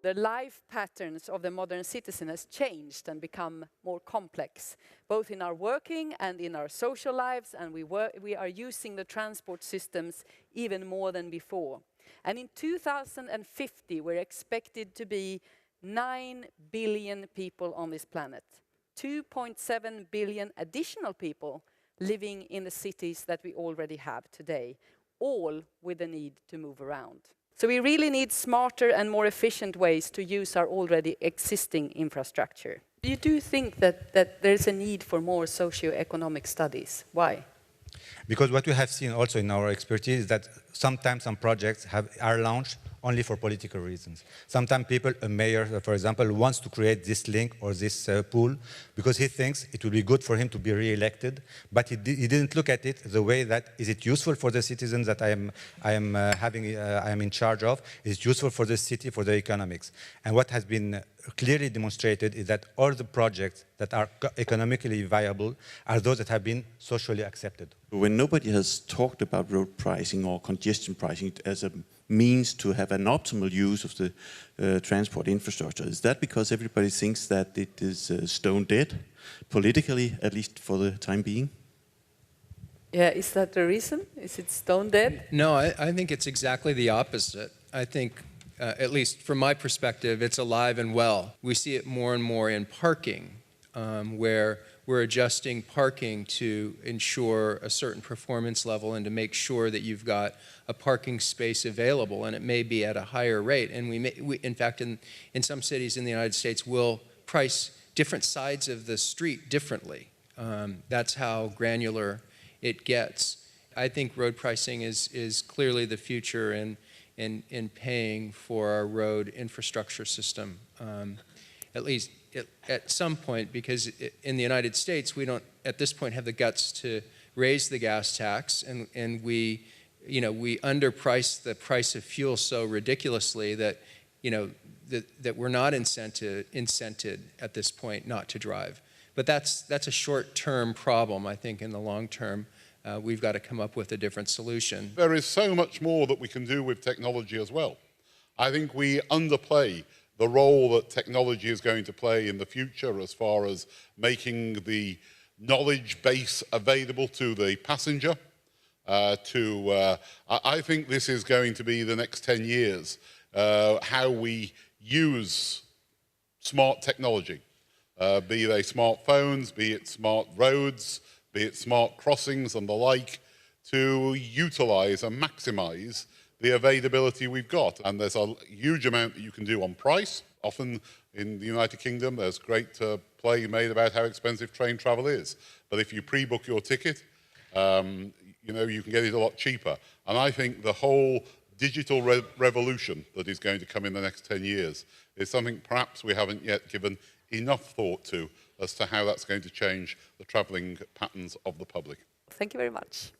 The life patterns of the modern citizen has changed and become more complex, both in our working and in our social lives, and we are using the transport systems even more than before. And in 2050, we're expected to be 9 billion people on this planet. 2.7 billion additional people living in the cities that we already have today, all with the need to move around. So we really need smarter and more efficient ways to use our already existing infrastructure. You do think that there's a need for more socio-economic studies. Why? Because what we have seen also in our expertise is that sometimes some projects are launched only for political reasons. Sometimes people, a mayor, for example, wants to create this link or this pool because he thinks it will be good for him to be re-elected, but he didn't look at it the way that, is it useful for the citizens that I am in charge of? Is it useful for the city, for the economics? And what has been clearly demonstrated is that all the projects that are economically viable are those that have been socially accepted. When nobody has talked about road pricing or congestion pricing as a means to have an optimal use of the transport infrastructure, is that because everybody thinks that it is stone dead, politically, at least for the time being? Yeah, is that the reason? Is it stone dead? No, I think it's exactly the opposite. I think, at least from my perspective, it's alive and well. We see it more and more in parking, where we're adjusting parking to ensure a certain performance level and to make sure that you've got a parking space available, and it may be at a higher rate. And we in fact, in some cities in the United States, will price different sides of the street differently. That's how granular it gets. I think road pricing is clearly the future in paying for our road infrastructure system, at least at some point, because in the United States, we don't, at this point, have the guts to raise the gas tax, and we underprice the price of fuel so ridiculously that, that we're not incented at this point not to drive. But that's a short-term problem. I think in the long term, we've got to come up with a different solution. There is so much more that we can do with technology as well. I think we underplay the role that technology is going to play in the future as far as making the knowledge base available to the passenger. I think this is going to be the next 10 years, how we use smart technology, be they smartphones, be it smart roads, be it smart crossings and the like, to utilize and maximize the availability we've got. And there's a huge amount that you can do on price. Often in the United Kingdom, there's great play made about how expensive train travel is. But if you pre-book your ticket, you can get it a lot cheaper. And I think the whole digital revolution that is going to come in the next 10 years is something perhaps we haven't yet given enough thought to as to how that's going to change the travelling patterns of the public. Thank you very much.